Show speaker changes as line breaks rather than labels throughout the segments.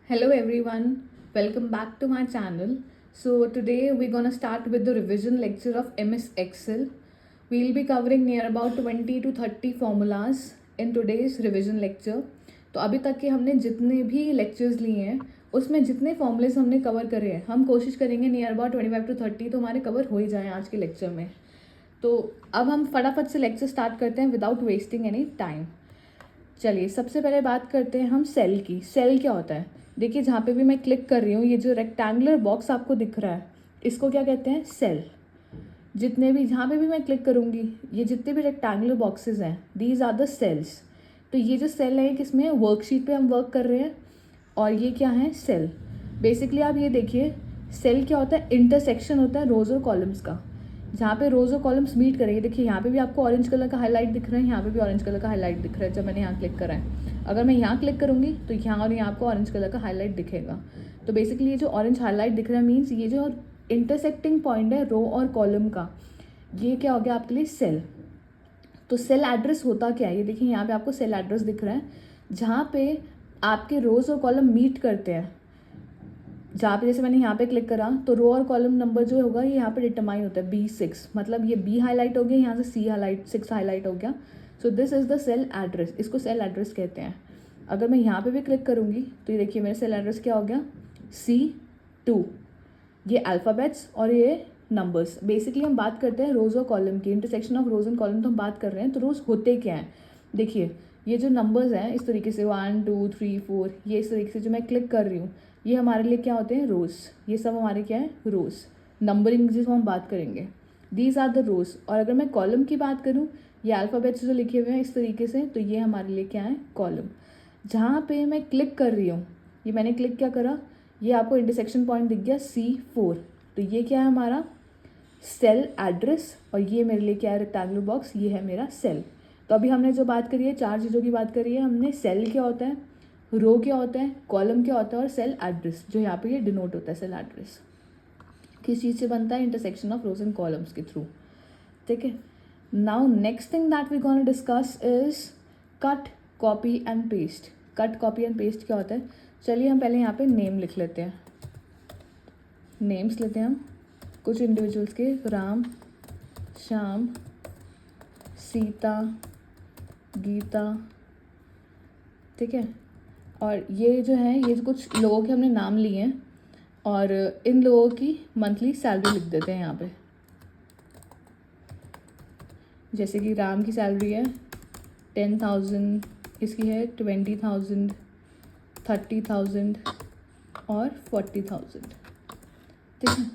Hello everyone, welcome back to my channel. So today we're gonna start with the revision lecture of MS Excel. We'll be covering near about 20 to 30 formulas in today's revision lecture. तो अभी तक के हमने जितने भी lectures लिए हैं उसमें जितने formulas हमने cover करे हैं हम कोशिश करेंगे नियर अबाउट 25 to 30 तो हमारे cover हो ही जाएँ आज के lecture में. तो अब हम फटाफट से lecture start करते हैं विदाउट वेस्टिंग एनी टाइम. चलिए सबसे पहले बात करते हैं हम सेल की. सेल क्या होता है? देखिए जहाँ पे भी मैं क्लिक कर रही हूँ ये जो रेक्टेंगुलर बॉक्स आपको दिख रहा है इसको क्या कहते हैं? सेल. जितने भी जहाँ पे भी मैं क्लिक करूँगी ये जितने भी रेक्टेंगुलर बॉक्सेस हैं दीज आर द सेल्स. तो ये जो सेल है किसमें? वर्कशीट पे हम वर्क कर रहे हैं और ये क्या है? सेल. बेसिकली आप ये देखिए सेल क्या होता है? इंटरसेक्शन होता है रोज और कॉलम्स का. जहाँ पे रोज और कॉलम्स मीट करेंगे देखिए यहाँ पे भी आपको ऑरेंज कलर का हाईलाइट दिख रहा है, यहाँ पे भी ऑरेंज कलर का हाईलाइट दिख रहा है जब मैंने यहाँ क्लिक करा है. अगर मैं यहाँ क्लिक करूँगी तो यहाँ और यहाँ आपको ऑरेंज कलर का हाईलाइट दिखेगा. तो बेसिकली ये जो ऑरेंज हाईलाइट दिख रहा है मीन्स ये जो इंटरसेक्टिंग पॉइंट है रो और कॉलम का ये क्या हो गया आपके लिए? सेल. तो सेल एड्रेस होता क्या है? ये देखिए यहाँ पे आपको सेल एड्रेस दिख रहा है जहाँ पे आपके रोज और कॉलम मीट करते हैं. जहाँ पे जैसे मैंने यहाँ पे क्लिक करा तो रो और कॉलम नंबर जो होगा ये यहाँ पे डिटरमाइन होता है B6. मतलब ये B हाईलाइट हो गया, यहाँ से C हाईलाइट 6 हाईलाइट हो गया. So this is the cell address. इसको सेल एड्रेस कहते हैं. अगर मैं यहाँ पे भी क्लिक करूँगी तो ये देखिए मेरा सेल एड्रेस क्या हो गया? C2. ये अल्फ़ाबेट्स और ये नंबर्स. बेसिकली हम बात करते हैं रोज़ और कॉलम की. Intersection of rows and column तो हम बात कर रहे हैं. तो रोज़ होते क्या हैं? देखिए ये जो नंबर्स हैं इस तरीके से 1 2 3 4 ये इस तरीके से जो मैं क्लिक कर रही हूँ ये हमारे लिए क्या होते हैं? रोज़. ये सब हमारे क्या है? रोज़. नंबरिंग जिसको हम बात करेंगे दीज आर द रोज़. और अगर मैं कॉलम की बात करूँ ये अल्फ़ाबेट्स जो लिखे हुए हैं इस तरीके से तो ये हमारे लिए क्या है? कॉलम. जहाँ पे मैं क्लिक कर रही हूँ ये मैंने क्लिक क्या करा ये आपको इंटरसेक्शन पॉइंट दिख गया C4. तो ये क्या है? हमारा सेल एड्रेस. और ये मेरे लिए क्या है? Rectangular box. ये है मेरा सेल. तो अभी हमने जो बात करी है 4 चीज़ों की बात करी है हमने. सेल क्या होता है, रो क्या होता है, कॉलम क्या होता है और सेल एड्रेस जो यहाँ पे ये डिनोट होता है. सेल एड्रेस किस चीज़ से बनता है? Intersection of rows and columns के थ्रू. ठीक है. Now next thing that we gonna discuss is cut copy and paste. Cut copy and paste क्या होता है? चलिए हम पहले यहाँ पे नेम लिख लेते हैं. नेम्स लेते हैं हम कुछ इंडिविजुअल्स के. राम, श्याम, सीता, गीता. ठीक है. और ये जो है ये कुछ लोगों के हमने नाम लिए हैं और इन लोगों की मंथली सैलरी लिख देते हैं यहाँ पे. जैसे कि राम की सैलरी है 10,000, इसकी है 20,000, 30,000 और 40,000. ठीक है.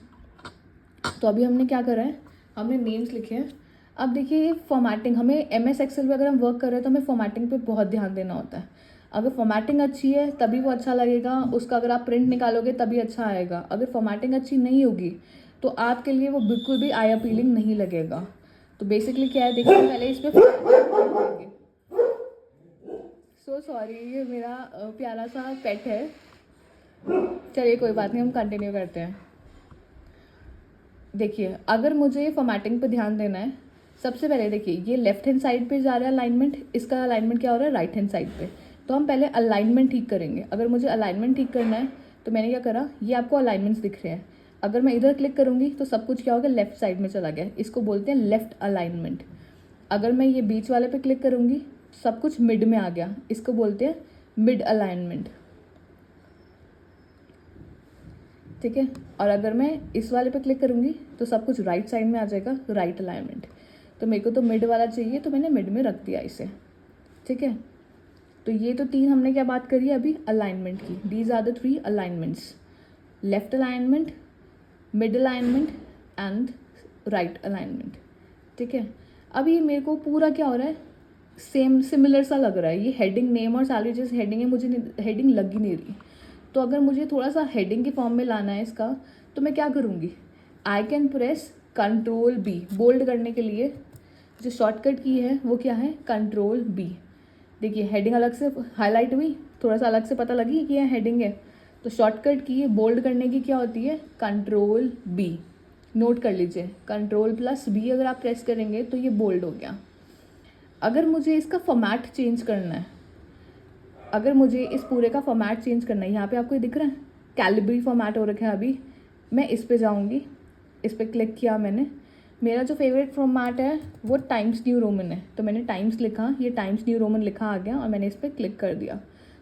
तो अभी हमने क्या करा है? हमने नेम्स लिखे हैं. अब देखिए ये फॉर्मेटिंग हमें MS एक्सेल में अगर हम वर्क कर रहे हैं तो हमें फॉर्मेटिंग पे बहुत ध्यान देना होता है. अगर फॉर्मेटिंग अच्छी है तभी वो अच्छा लगेगा. उसका अगर आप प्रिंट निकालोगे तभी अच्छा आएगा. अगर फॉर्मेटिंग अच्छी नहीं होगी तो आपके लिए वो बिल्कुल भी आई अपीलिंग नहीं लगेगा. तो बेसिकली क्या है देखिए पहले इस पर सो सॉरी ये मेरा प्यारा सा पेट है. चलिए कोई बात नहीं हम कंटिन्यू करते हैं. देखिए अगर मुझे फॉर्मेटिंग पे ध्यान देना है सबसे पहले देखिए ये लेफ्ट हैंड साइड पे जा रहा है अलाइनमेंट. इसका अलाइनमेंट क्या हो रहा है? राइट हैंड साइड पे. तो हम पहले अलाइनमेंट ठीक करेंगे. अगर मुझे अलाइनमेंट ठीक करना है तो मैंने क्या करा ये आपको अलाइनमेंट्स दिख रहे हैं. अगर मैं इधर क्लिक करूँगी तो सब कुछ क्या होगा? लेफ्ट साइड में चला गया. इसको बोलते हैं लेफ्ट अलाइनमेंट. अगर मैं ये बीच वाले पे क्लिक करूँगी सब कुछ मिड में आ गया. इसको बोलते हैं मिड अलाइनमेंट. ठीक है. और अगर मैं इस वाले पे क्लिक करूँगी तो सब कुछ राइट साइड में आ जाएगा. Right alignment. तो मेरे को तो मिड वाला चाहिए तो मैंने मिड में रख दिया इसे. ठीक है. तो ये तो 3 हमने क्या बात करी है अभी? अलाइनमेंट की. These are the 3 alignments. Left alignment, mid alignment and right alignment. ठीक है. अब ये मेरे को पूरा क्या हो रहा है? सेम सिमिलर सा लग रहा है. ये हेडिंग नेम और सैलरी जैसे हेडिंग है मुझे हेडिंग लग ही नहीं रही. तो अगर मुझे थोड़ा सा हेडिंग के फॉर्म में लाना है इसका तो मैं क्या करूँगी? I can press Ctrl+B. Bold करने के लिए जो शॉर्टकट की है वो क्या है? Ctrl+B. देखिए हेडिंग अलग से हाईलाइट हुई, थोड़ा सा अलग से पता लगी कि यह हेडिंग है. तो शॉर्टकट की बोल्ड करने की क्या होती है? Ctrl+B. नोट कर लीजिए Ctrl+B अगर आप प्रेस करेंगे तो ये बोल्ड हो गया. अगर मुझे इसका फॉर्मेट चेंज करना है अगर मुझे इस पूरे का फॉर्मेट चेंज करना है, यहाँ पे आपको ये दिख रहा है कैलिब्री फॉर्मेट हो रखा है। अभी मैं इस पे जाऊँगी, इस पर क्लिक किया मैंने। मेरा जो फेवरेट फॉर्मेट है वो टाइम्स न्यू रोमन है, तो मैंने टाइम्स लिखा, ये टाइम्स न्यू रोमन लिखा आ गया और मैंने इस पर क्लिक कर दिया।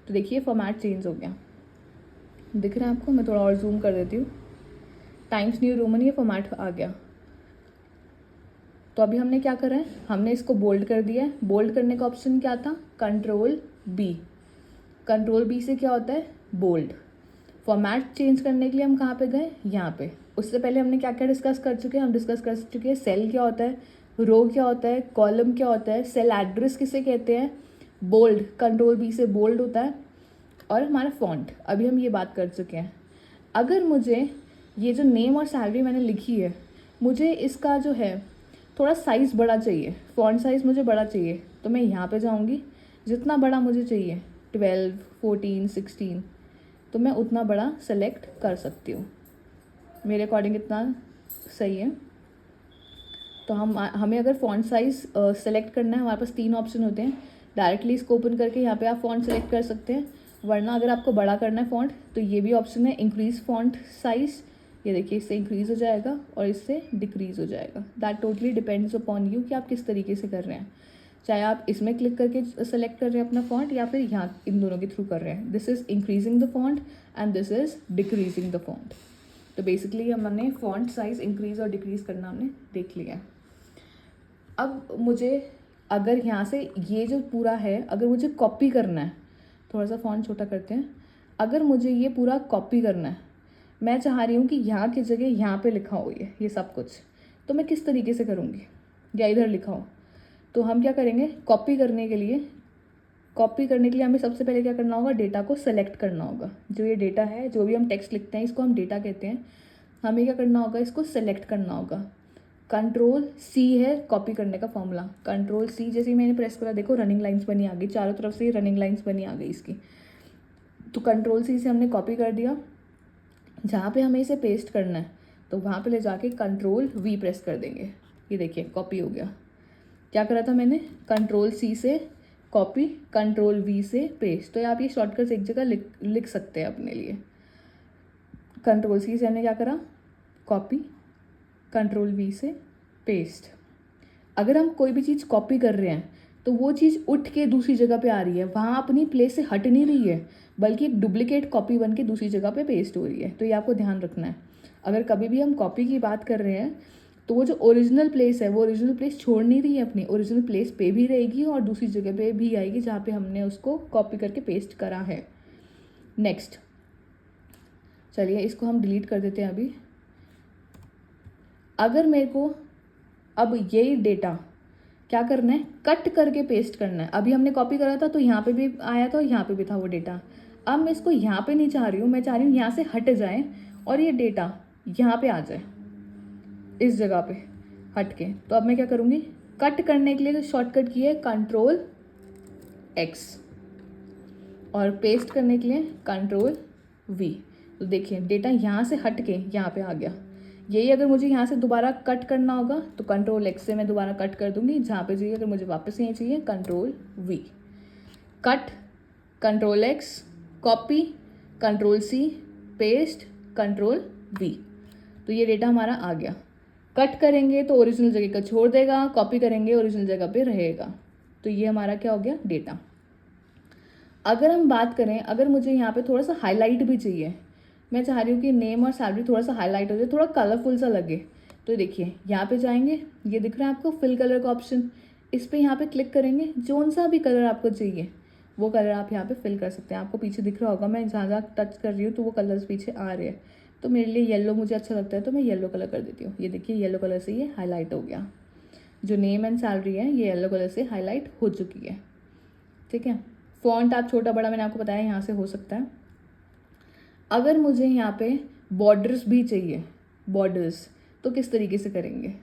तो देखिए फॉर्मेट चेंज हो गया, दिख रहा है आपको? मैं थोड़ा और जूम कर देती हूँ। टाइम्स न्यू रोमन ये फॉर्मेट आ गया। तो अभी हमने क्या करा है, हमने इसको बोल्ड कर दिया है। बोल्ड करने का ऑप्शन क्या था? Control B. कंट्रोल बी से क्या होता है? बोल्ड। फॉर्मेट चेंज करने के लिए हम कहाँ पे गए? यहाँ पे। उससे पहले हमने क्या क्या डिस्कस कर चुके हैं? हम डिस्कस कर चुके हैं सेल क्या होता है, रो क्या होता है, कॉलम क्या होता है, सेल एड्रेस किसे कहते हैं, बोल्ड, कंट्रोल बी से बोल्ड होता है, और हमारा फॉन्ट अभी हम ये बात कर चुके हैं। अगर मुझे ये जो नेम और सैलरी मैंने लिखी है, मुझे इसका जो है थोड़ा साइज़ बड़ा चाहिए, फॉन्ट साइज़ मुझे बड़ा चाहिए, तो मैं यहाँ पे जाऊँगी। जितना बड़ा मुझे चाहिए 12, 14, 16, तो मैं उतना बड़ा सेलेक्ट कर सकती हूँ। मेरे अकॉर्डिंग इतना सही है। तो हमें अगर फ़ॉन्ट साइज़ सेलेक्ट करना है, हमारे पास 3 ऑप्शन होते हैं। डायरेक्टली इसको ओपन करके यहाँ पे आप फ़ॉन्ट सेलेक्ट कर सकते हैं, वरना अगर आपको बड़ा करना है फ़ॉन्ट तो ये भी ऑप्शन है, इंक्रीज़ फ़ॉन्ट साइज़। ये देखिए, इससे इंक्रीज़ हो जाएगा और इससे डिक्रीज़ हो जाएगा। That totally depends upon you कि आप किस तरीके से कर रहे हैं, चाहे आप इसमें क्लिक करके सेलेक्ट कर रहे हैं अपना फ़ॉन्ट या फिर यहाँ इन दोनों के थ्रू कर रहे हैं। This is increasing the font and this is decreasing the font. तो बेसिकली हमने फ़ॉन्ट साइज़ इंक्रीज़ और डिक्रीज़ करना हमने देख लिया है। अब मुझे अगर यहाँ से ये जो पूरा है, अगर मुझे कॉपी करना है, थोड़ा सा फ़ॉन्ट छोटा करते हैं। अगर मुझे ये पूरा कॉपी करना है, मैं चाह रही हूँ कि यहाँ की जगह यहाँ पे लिखा हो ये सब कुछ, तो मैं किस तरीके से करूँगी? या इधर लिखा हो, तो हम क्या करेंगे? कॉपी करने के लिए हमें सबसे पहले क्या करना होगा? डेटा को सेलेक्ट करना होगा। जो ये डेटा है, जो भी हम टेक्स्ट लिखते हैं, इसको हम डेटा कहते हैं। हमें क्या करना होगा? इसको सेलेक्ट करना होगा। कंट्रोल सी है कॉपी करने का फॉर्मूला। कंट्रोल सी जैसे ही मैंने प्रेस करा, देखो रनिंग लाइन्स बनी आ गई, चारों तरफ से रनिंग लाइन्स बनी आ गई इसकी। तो कंट्रोल सी से हमने कॉपी कर दिया। जहाँ पे हमें इसे पेस्ट करना है तो वहाँ पे ले जाके कंट्रोल वी प्रेस कर देंगे। ये देखिए कॉपी हो गया। क्या करा था मैंने? कंट्रोल सी से कॉपी, कंट्रोल वी से पेस्ट। तो आप ये शॉर्टकट्स एक जगह लिख सकते हैं अपने लिए। कंट्रोल सी से हमने क्या करा? कॉपी, कंट्रोल वी से पेस्ट। अगर हम कोई भी चीज़ कॉपी कर रहे हैं तो वो चीज़ उठ के दूसरी जगह पे आ रही है, वहाँ अपनी प्लेस से हट नहीं रही है, बल्कि एक डुप्लीकेट कॉपी बन के दूसरी जगह पे पेस्ट हो रही है। तो ये आपको ध्यान रखना है। अगर कभी भी हम कॉपी की बात कर रहे हैं तो वो जो ओरिजिनल प्लेस है, वो ओरिजिनल प्लेस छोड़ नहीं रही है, अपनी ओरिजिनल प्लेस पे भी रहेगी और दूसरी जगह पे भी आएगी जहाँ पे हमने उसको कॉपी करके पेस्ट करा है। नेक्स्ट, चलिए इसको हम डिलीट कर देते हैं अभी। अगर मेरे को अब यही डेटा क्या करना है? कट करके पेस्ट करना है। अभी हमने कॉपी करा था तो यहाँ पे भी आया था और यहाँ पे भी था वो डेटा। अब मैं इसको यहाँ पे नहीं चाह रही हूँ, मैं चाह रही हूँ यहाँ से हट जाए और ये डेटा यहाँ पे आ जाए, इस जगह पे हट के। तो अब मैं क्या करूँगी? कट करने के लिए शॉर्टकट की है कंट्रोल एक्स, और पेस्ट करने के लिए कंट्रोल वी। तो देखिए डेटा यहाँ से हट के यहाँ पे आ गया। यही अगर मुझे यहाँ से दोबारा कट करना होगा तो कंट्रोल एक्स से मैं दोबारा कट कर दूंगी जहाँ पे चाहिए। अगर मुझे वापस यहीं चाहिए, control V, cut, control X, copy, control C, paste, control V. तो ये डेटा हमारा आ गया। कट करेंगे तो ओरिजिनल जगह का छोड़ देगा, कॉपी करेंगे ओरिजिनल जगह पे रहेगा। तो ये हमारा क्या हो गया? डेटा। अगर हम बात करें, अगर मुझे यहाँ पे थोड़ा सा हाईलाइट भी चाहिए, मैं चाह रही हूँ कि नेम और सैलरी थोड़ा सा हाईलाइट हो जाए, थोड़ा कलरफुल सा लगे, तो देखिए यहाँ पे जाएंगे, ये दिख रहा है आपको फिल कलर का ऑप्शन, इस पर यहाँ पे क्लिक करेंगे। जोन सा भी कलर आपको चाहिए वो कलर आप यहाँ पे फिल कर सकते हैं। आपको पीछे दिख रहा होगा, मैं जहाँ जहाँ टच कर रही हूँ तो वो कलर्स पीछे आ रहे हैं। तो मेरे लिए येलो मुझे अच्छा लगता है तो मैं येलो कलर कर देती हूँ। ये देखिए येलो कलर से ये हाईलाइट हो गया। जो नेम एंड सैलरी है ये येलो कलर से हाईलाइट हो चुकी है। ठीक है, फॉन्ट आप छोटा बड़ा मैंने आपको बताया यहाँ से हो सकता है। अगर मुझे यहाँ पे बॉर्डर्स भी चाहिए, बॉर्डर्स, तो किस तरीके से करेंगे?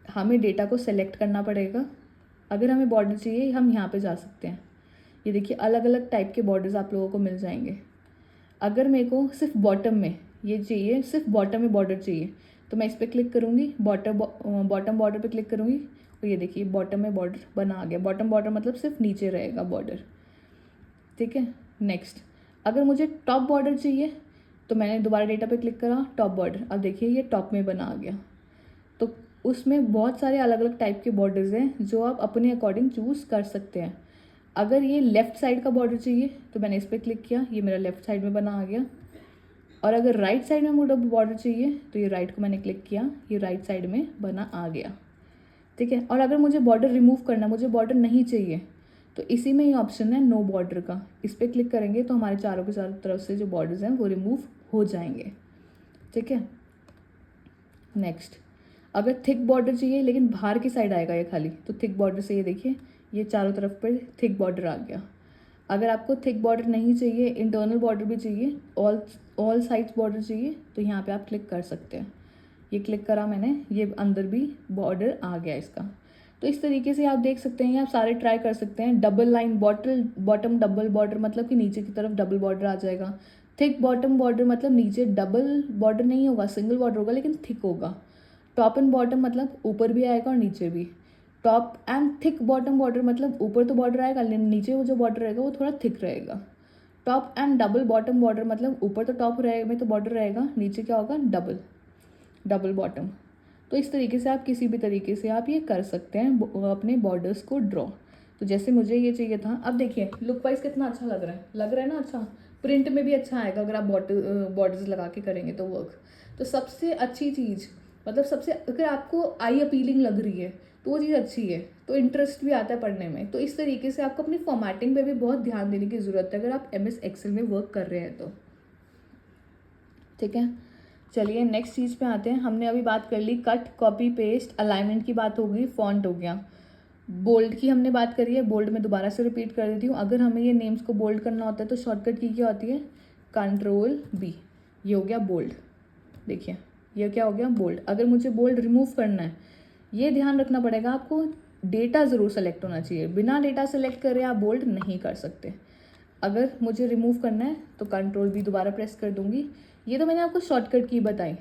हमें डेटा को सेलेक्ट करना पड़ेगा। अगर हमें बॉर्डर चाहिए हम यहाँ पे जा सकते हैं। ये देखिए अलग अलग टाइप के बॉर्डर्स आप लोगों को मिल जाएंगे। अगर मेरे को सिर्फ बॉटम में ये चाहिए, सिर्फ बॉटम में बॉर्डर चाहिए, तो मैं इस पर क्लिक करूँगी, बॉटम बॉर्डर पे क्लिक करूँगी और ये देखिए बॉटम में बॉर्डर बना आ गया। बॉटम बॉर्डर मतलब सिर्फ नीचे रहेगा बॉर्डर। ठीक है। नेक्स्ट, अगर मुझे टॉप बॉर्डर चाहिए तो मैंने दोबारा डेटा पे क्लिक करा, टॉप बॉर्डर, अब देखिए ये टॉप में बना आ गया। तो उसमें बहुत सारे अलग अलग टाइप के बॉर्डर्स हैं जो आप अपने अकॉर्डिंग चूज़ कर सकते हैं। अगर ये लेफ़्ट साइड का बॉर्डर चाहिए तो मैंने इस पर क्लिक किया, ये मेरा लेफ़्ट साइड में बना आ गया। और अगर राइट साइड में मुझे बॉर्डर चाहिए तो ये राइट को मैंने क्लिक किया, ये राइट साइड में बना आ गया। ठीक है। और अगर मुझे बॉर्डर रिमूव करना, मुझे बॉर्डर नहीं चाहिए, तो इसी में ही ऑप्शन है नो बॉर्डर का, इस पर क्लिक करेंगे तो हमारे चारों के चारों तरफ से जो बॉर्डर्स हैं वो रिमूव हो जाएंगे। ठीक है। नेक्स्ट, अगर थिक बॉर्डर चाहिए लेकिन बाहर की साइड आएगा ये खाली, तो थिक बॉर्डर से ये देखिए ये चारों तरफ पर थिक बॉर्डर आ गया। अगर आपको थिक बॉर्डर नहीं चाहिए, इंटरनल बॉर्डर भी चाहिए, ऑल साइड्स बॉर्डर चाहिए, तो यहाँ पे आप क्लिक कर सकते हैं। ये क्लिक करा मैंने, ये अंदर भी बॉर्डर आ गया इसका। तो इस तरीके से आप देख सकते हैं, आप सारे ट्राई कर सकते हैं। Double line bottom double border मतलब कि नीचे की तरफ डबल बॉर्डर आ जाएगा। थिक बॉटम बॉर्डर मतलब नीचे डबल बॉर्डर नहीं होगा, सिंगल बॉर्डर होगा लेकिन थिक होगा। टॉप एंड बॉटम मतलब ऊपर भी आएगा और नीचे भी। Top and thick bottom border मतलब ऊपर तो बॉर्डर आएगा लेकिन नीचे वो जो बॉर्डर रहेगा वो थोड़ा थिक रहेगा। Top and double bottom border मतलब ऊपर तो टॉप में तो बॉर्डर रहेगा, नीचे क्या होगा, डबल बॉटम। तो इस तरीके से आप किसी भी तरीके से आप ये कर सकते हैं अपने बॉर्डर्स को ड्रॉ। तो जैसे मुझे ये चाहिए था, अब देखिए लुक वाइज कितना अच्छा लग रहा है ना। अच्छा, प्रिंट में भी अच्छा आएगा अगर आप बॉर्डर्स लगा के करेंगे तो वर्क। तो सबसे अच्छी चीज़ मतलब सबसे, अगर आपको आई अपीलिंग लग रही है तो वो चीज़ अच्छी है, तो इंटरेस्ट भी आता है पढ़ने में। तो इस तरीके से आपको अपनी फॉर्मेटिंग पे भी बहुत ध्यान देने की ज़रूरत है अगर आप MS एक्सेल में वर्क कर रहे हैं तो। ठीक है। चलिए नेक्स्ट चीज़ पे आते हैं। हमने अभी बात कर ली कट, कॉपी, पेस्ट, अलाइनमेंट की बात हो गई, फॉन्ट हो गया, बोल्ड की हमने बात करी है। बोल्ड में दोबारा से रिपीट कर देती हूँ, अगर हमें ये नेम्स को बोल्ड करना होता है तो शॉर्टकट की क्या होती है, Ctrl+B, ये हो गया बोल्ड। देखिए ये क्या हो गया, बोल्ड। अगर मुझे बोल्ड रिमूव करना है, ये ध्यान रखना पड़ेगा आपको, डेटा ज़रूर सेलेक्ट होना चाहिए, बिना डेटा सेलेक्ट करे आप बोल्ड नहीं कर सकते। अगर मुझे रिमूव करना है तो Ctrl+B दोबारा प्रेस कर दूंगी। ये तो मैंने आपको शॉर्टकट की बताई।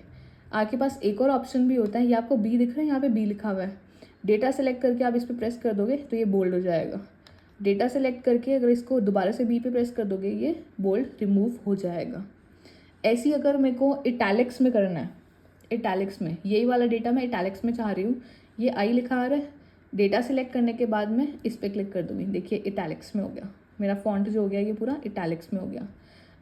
आपके पास एक और ऑप्शन भी होता है, ये आपको B दिख रहा है, यहाँ पे B लिखा हुआ है। डेटा सेलेक्ट करके आप इस पर प्रेस कर दोगे तो ये बोल्ड हो जाएगा। डेटा सेलेक्ट करके अगर इसको दोबारा से B पे प्रेस कर दोगे, ये बोल्ड रिमूव हो जाएगा। ऐसी अगर मेरे को इटैलिक्स में करना है, इटैलिक्स में यही वाला डेटा मैं इटैलिक्स में चाह रही हूँ, ये आई लिखा आ रहा है, डेटा सेलेक्ट करने के बाद मैं इस पर क्लिक कर दूँगी, देखिए इटैलिक्स में हो गया, मेरा फॉन्ट जो हो गया ये पूरा इटैलिक्स में हो गया।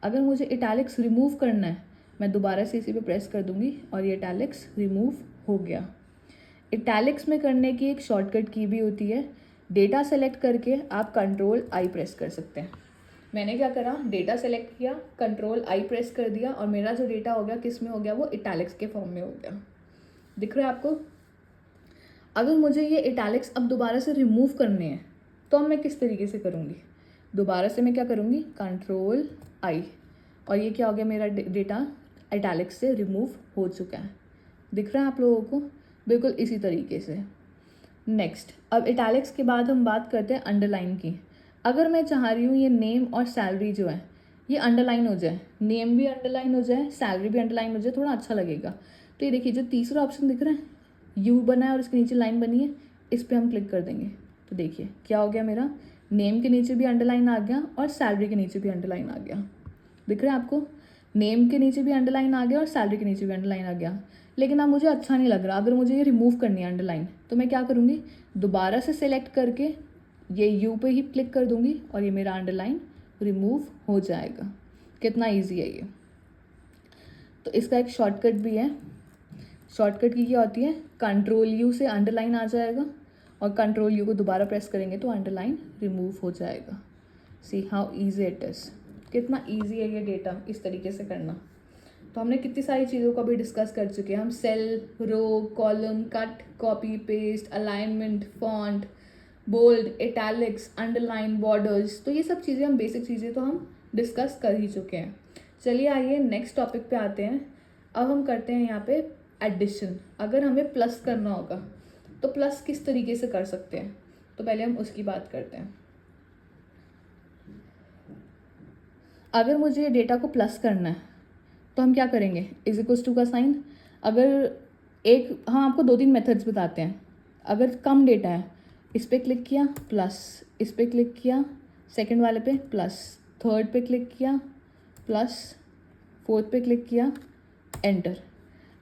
अगर मुझे इटैलिक्स रिमूव करना है, मैं दोबारा से इसी पे प्रेस कर दूँगी और ये इटैलिक्स रिमूव हो गया। इटैलिक्स में करने की एक शॉर्टकट की भी होती है, डेटा सेलेक्ट करके आप Ctrl+I प्रेस कर सकते हैं। मैंने क्या करा, डेटा सेलेक्ट किया, Ctrl+I प्रेस कर दिया और मेरा जो डेटा हो गया किस में हो गया, वो इटैलिक्स के फॉर्म में हो गया। दिख रहा है आपको। अगर मुझे ये इटैलिक्स अब दोबारा से रिमूव करने हैं तो अब मैं किस तरीके से करूँगी, दोबारा से मैं क्या करूँगी, Ctrl+I, और ये क्या हो गया, मेरा डेटा इटैलिक्स से रिमूव हो चुका है। दिख रहा है आप लोगों को, बिल्कुल इसी तरीके से। नेक्स्ट, अब इटैलिक्स के बाद हम बात करते हैं अंडरलाइन की। अगर मैं चाह रही हूँ ये नेम और सैलरी जो है ये अंडरलाइन हो जाए, नेम भी अंडरलाइन हो जाए, सैलरी भी अंडरलाइन हो जाए, थोड़ा अच्छा लगेगा। तो ये देखिए जो तीसरा ऑप्शन दिख रहा है, यू बना है और इसके नीचे लाइन बनी है, इस पर हम क्लिक कर देंगे तो देखिए क्या हो गया, मेरा नेम के नीचे भी अंडरलाइन आ गया और सैलरी के नीचे भी अंडरलाइन आ गया। दिख रहा है आपको, नेम के नीचे भी अंडरलाइन आ गया और सैलरी के नीचे भी अंडरलाइन आ गया। लेकिन अब मुझे अच्छा नहीं लग रहा, अगर मुझे ये रिमूव करनी है अंडरलाइन, तो मैं क्या करूँगी, दोबारा से सिलेक्ट करके ये यू पे ही क्लिक कर दूँगी और ये मेरा अंडरलाइन रिमूव हो जाएगा। कितना ईजी है ये। तो इसका एक शॉर्टकट भी है, शॉर्टकट की क्या होती है, Ctrl+U से अंडरलाइन आ जाएगा और Ctrl+U को दोबारा प्रेस करेंगे तो अंडरलाइन रिमूव हो जाएगा। See how easy it is, कितना ईजी है ये डेटा इस तरीके से करना। तो हमने कितनी सारी चीज़ों को भी डिस्कस कर चुके हैं हम, cell, row, column, cut, copy, paste, alignment, font, bold, italics, underline, borders. तो ये सब चीज़ें हम बेसिक चीज़ें तो हम डिस्कस कर ही चुके हैं। चलिए आइए नेक्स्ट टॉपिक पे आते हैं। अब हम करते हैं यहाँ पे एडिशन। अगर हमें प्लस करना होगा तो प्लस किस तरीके से कर सकते हैं, तो पहले हम उसकी बात करते हैं। अगर मुझे डेटा को प्लस करना है तो हम क्या करेंगे, =2 का साइन। अगर एक, हम आपको 2-3 मेथड्स बताते हैं। अगर कम डेटा है, इस पर क्लिक किया प्लस, इस पर क्लिक किया सेकंड वाले पे प्लस, थर्ड पे क्लिक किया, प्लस फोर्थ पे क्लिक किया, एंटर।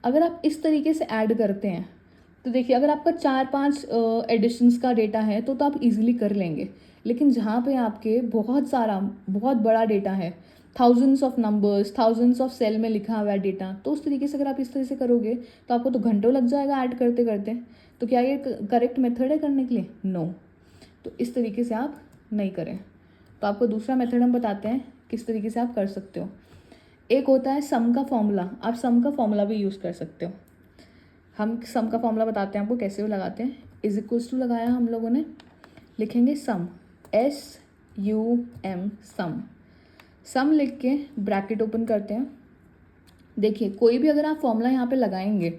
अगर आप इस तरीके से ऐड करते हैं तो देखिए, अगर आपका 4-5 एडिशंस का डेटा है तो आप इजीली कर लेंगे। लेकिन जहाँ पे आपके बहुत बड़ा डेटा है, thousands of numbers, thousands of cell में लिखा हुआ है डेटा, तो उस तरीके से अगर आप इस तरह से करोगे तो आपको तो घंटों लग जाएगा ऐड करते करते। तो क्या ये करेक्ट मेथड है करने के लिए? नो। तो इस तरीके से आप नहीं करें। तो आपको दूसरा मेथड हम बताते हैं किस तरीके से आप कर सकते हो। एक होता है सम का फॉर्मूला। आप सम का फॉर्मूला भी यूज़ कर सकते हो। हम सम का फॉर्मूला बताते हैं आपको कैसे वो लगाते हैं। इज इक्वल्स टू लगाया हम लोगों ने, लिखेंगे सम, SUM, सम। सम लिख के ब्रैकेट ओपन करते हैं। देखिए, कोई भी अगर आप फॉर्मूला यहाँ पे लगाएंगे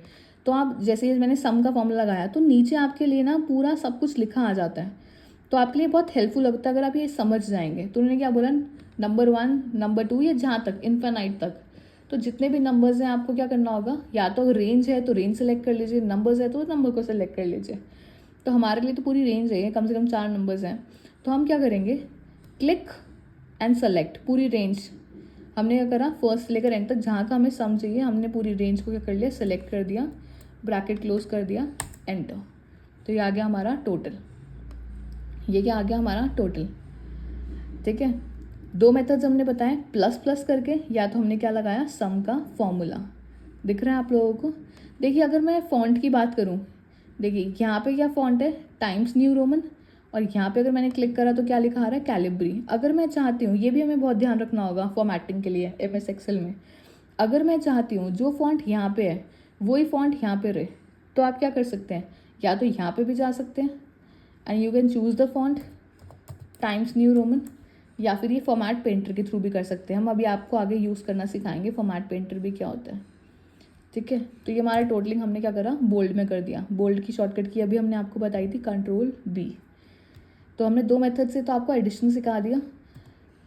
तो आप जैसे मैंने सम का फॉर्मूला लगाया तो नीचे आपके लिए ना पूरा सब कुछ लिखा आ जाता है। तो आपके लिए बहुत हेल्पफुल लगता है अगर आप ये समझ जाएंगे। तो उन्होंने क्या बोला, नंबर 1, नंबर 2, ये जहाँ तक इन्फिनाइट तक, तो जितने भी नंबर्स हैं आपको क्या करना होगा, या तो अगर रेंज है तो रेंज सेलेक्ट कर लीजिए, नंबर्स है तो नंबर को सेलेक्ट कर लीजिए। तो हमारे लिए तो पूरी रेंज है, कम से कम 4 नंबर्स हैं। तो हम क्या करेंगे, क्लिक एंड सेलेक्ट पूरी रेंज। हमने क्या करा, फर्स्ट लेकर एंड तक जहाँ का हमें सम चाहिए हमने पूरी रेंज को क्या कर लिया, सेलेक्ट कर दिया, ब्रैकेट क्लोज कर दिया, एंटर। तो ये आ गया हमारा टोटल। ये क्या आ गया हमारा टोटल। ठीक है, 2 मेथड्स हमने बताए, प्लस प्लस करके, या तो हमने क्या लगाया, सम का फॉर्मूला। दिख रहा है आप लोगों को? देखिए, अगर मैं फ़ॉन्ट की बात करूँ, देखिए यहाँ पे क्या फ़ॉन्ट है, टाइम्स न्यू रोमन, और यहाँ पे अगर मैंने क्लिक करा तो क्या लिखा आ रहा है, कैलिब्री। अगर मैं चाहती हूँ, ये भी हमें बहुत ध्यान रखना होगा फॉर्मेटिंग के लिए MS एक्सेल में, अगर मैं चाहती हूँ जो फ़ॉन्ट यहाँ पे है वही फ़ॉन्ट यहाँ पे रहे, तो आप क्या कर सकते हैं, या तो यहाँ पे भी जा सकते हैं and you can choose the font times new Roman, या फिर ये फॉर्मेट पेंटर के थ्रू भी कर सकते हैं। हम अभी आपको आगे यूज़ करना सिखाएंगे फॉर्मेट पेंटर भी क्या होता है। ठीक है, तो ये हमारा टोटलिंग हमने क्या करा, बोल्ड में कर दिया। बोल्ड की शॉर्टकट की अभी हमने आपको बताई थी, Ctrl+B। तो हमने 2 मेथड से तो आपको एडिशन सिखा दिया।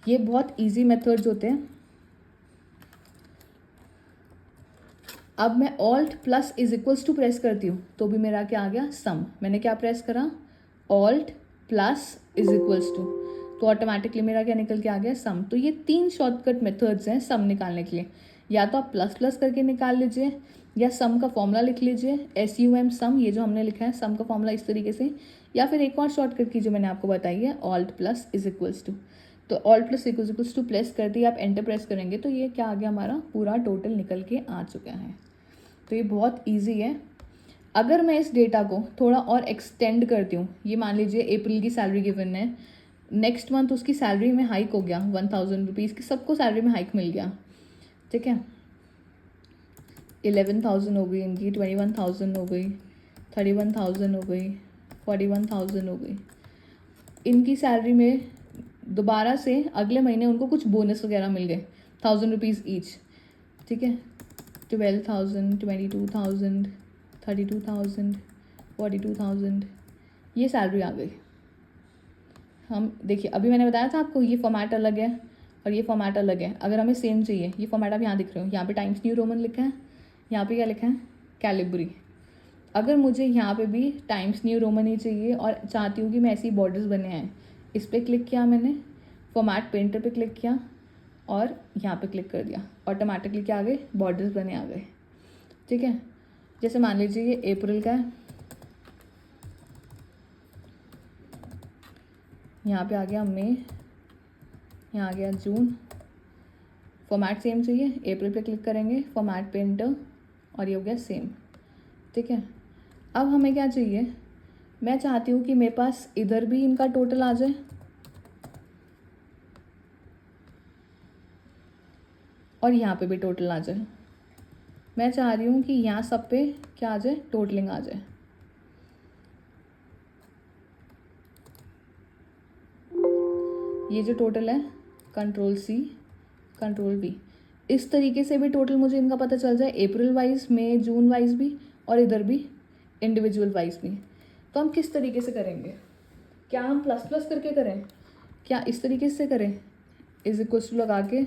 ये बहुत ईजी मेथड्स होते हैं। अब मैं Alt plus is equals to press करती हूँ तो भी मेरा क्या आ गया, सम। मैंने क्या प्रेस करा, Alt plus is equals to, तो ऑटोमेटिकली मेरा क्या निकल के आ गया, सम। तो ये 3 शॉर्टकट मेथड्स हैं सम निकालने के लिए। या तो आप प्लस प्लस करके निकाल लीजिए, या सम का फॉर्मूला लिख लीजिए, SUM सम, ये जो हमने लिखा है सम का फॉर्मूला इस तरीके से, या फिर एक और शॉर्टकट की जो मैंने आपको बताई है, Alt plus is equals to. तो Alt plus equals to press कर दिया, आप एंटर प्रेस करेंगे तो ये क्या आ गया, हमारा पूरा टोटल निकल के आ चुका है। तो ये बहुत ईजी है। अगर मैं इस डेटा को थोड़ा और एक्सटेंड करती हूँ, ये मान लीजिए अप्रैल की सैलरी गिवन है, नेक्स्ट मंथ उसकी सैलरी में हाइक हो गया 1000 रुपीज़ की, सबको सैलरी में हाइक मिल गया। ठीक है, 11,000 हो गई इनकी, 21,000 हो गई, 31,000 हो गई, 41,000 हो गई। इनकी सैलरी में दोबारा से अगले महीने उनको कुछ बोनस वगैरह मिल गए, 1000 रुपीज़ ईच। ठीक है, 12,000, 22,000, 32,000, 42,000, ये सैलरी आ गई। हम देखिए, अभी मैंने बताया था आपको ये फॉर्मेट अलग है और ये फॉर्मेट अलग है। अगर हमें सेम चाहिए, ये फॉर्मेट आप यहाँ दिख रहे हो, यहाँ पे टाइम्स न्यू रोमन लिखा है, यहाँ पे क्या लिखा है, कैलिब्री। अगर मुझे यहाँ पे भी टाइम्स न्यू रोमन ही चाहिए और चाहती हूँ कि मैं ऐसी बॉर्डर्स बने हैं, इस पर क्लिक किया मैंने, फॉर्मेट पेंटर पे क्लिक किया और यहाँ पे क्लिक कर दिया, ऑटोमेटिकली क्या आ गए, बॉर्डर्स बने आ गए। ठीक है, जैसे मान लीजिए ये अप्रैल का है, यहाँ पे आ गया मई, यहाँ आ गया जून, फॉर्मेट सेम चाहिए, अप्रैल पे क्लिक करेंगे, फॉर्मेट पेंटर, और ये हो गया सेम। ठीक है, अब हमें क्या चाहिए, मैं चाहती हूँ कि मेरे पास इधर भी इनका टोटल आ जाए और यहाँ पे भी टोटल आ जाए। मैं चाह रही हूँ कि यहाँ सब पे क्या आ जाए, टोटलिंग आ जाए। ये जो टोटल है, Ctrl+C, Ctrl+V, इस तरीके से भी टोटल मुझे इनका पता चल जाए, अप्रैल वाइज, मई जून वाइज भी, और इधर भी इंडिविजुअल वाइज भी। तो हम किस तरीके से करेंगे, क्या हम प्लस प्लस करके करें, क्या इस तरीके से करें, इज इक्वल्स टू लगा के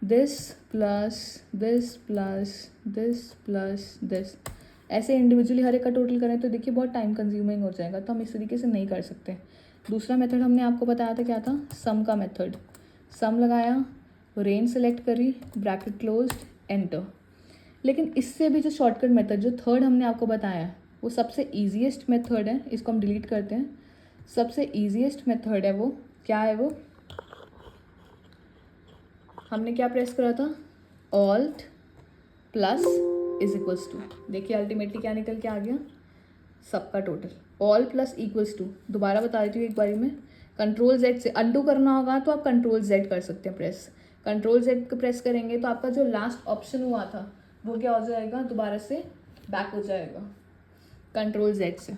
this plus this plus this plus this, ऐसे इंडिविजुअली हर एक का टोटल करें तो देखिए बहुत टाइम कंज्यूमिंग हो जाएगा। तो हम इस तरीके से नहीं कर सकते। दूसरा मेथड हमने आपको बताया था क्या था, सम का मेथड। सम लगाया, रेंज सेलेक्ट करी, ब्रैकेट क्लोज्ड, एंटर। लेकिन इससे भी जो शॉर्टकट मेथड जो थर्ड हमने आपको बताया है वो सबसे ईजीएस्ट मेथड है, इसको हम डिलीट करते हैं। सबसे ईजीएस्ट मेथड है वो क्या है, वो हमने क्या प्रेस करा था, alt plus is equals to. देखिए अल्टीमेटली क्या निकल के आ गया, सबका total all plus equals to. दोबारा बता देती हूँ एक बारी में, कंट्रोल जेड से अंडू करना होगा तो आप कंट्रोल जेड कर सकते हैं प्रेस। कंट्रोल जेड को प्रेस करेंगे तो आपका जो लास्ट ऑप्शन हुआ था वो क्या हो जाएगा, दोबारा से बैक हो जाएगा कंट्रोल जेड से।